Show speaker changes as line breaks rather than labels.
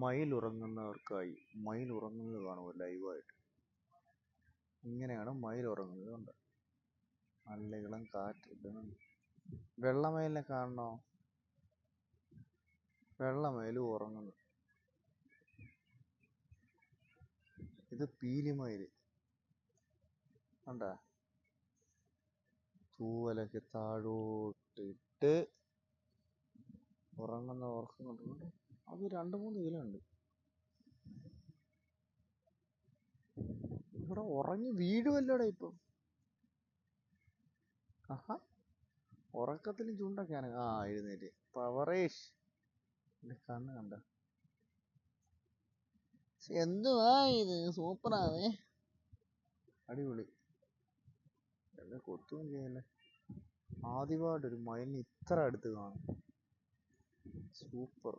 മയിൽ ഉറങ്ങുന്നവർക്കായി. മയിൽ ഉറങ്ങുന്നത് കാണുമോ ലൈവായിട്ട്. ഇങ്ങനെയാണ് മയിൽ ഉറങ്ങുന്നത്. കണ്ടോ, നല്ല ഇളം കാറ്റ്. വെള്ളമയിലിനെ കാണണോ? വെള്ളമയിൽ ഉറങ്ങുന്നു. ഇത് പീലിമയിൽ. കണ്ട, തൂവലൊക്കെ താഴോട്ടിട്ട് ഉറങ്ങുന്ന ഉറക്കുന്നുണ്ട്. അത് 2-3 ഇലയുണ്ട്. ഇവിടെ ഉറങ്ങി വീഴുമല്ലോടെ ഇപ്പം. ആഹാ, ഉറക്കത്തിലും ചുണ്ടൊക്കെയാണ്. ആ, എഴുന്നേറ്റ്. പവറേഷ്. എൻ്റെ കണ്ണ് കണ്ട. എന്തുവാ ഇത്, സൂപ്പറാണേ, അടിപൊളി. എന്നെ കൊത്തുകയും ചെയ്യല്ലേ. ആദ്യമായിട്ടൊരു മയിലിനെ ഇത്ര അടുത്ത് കാണും. സൂപ്പർ.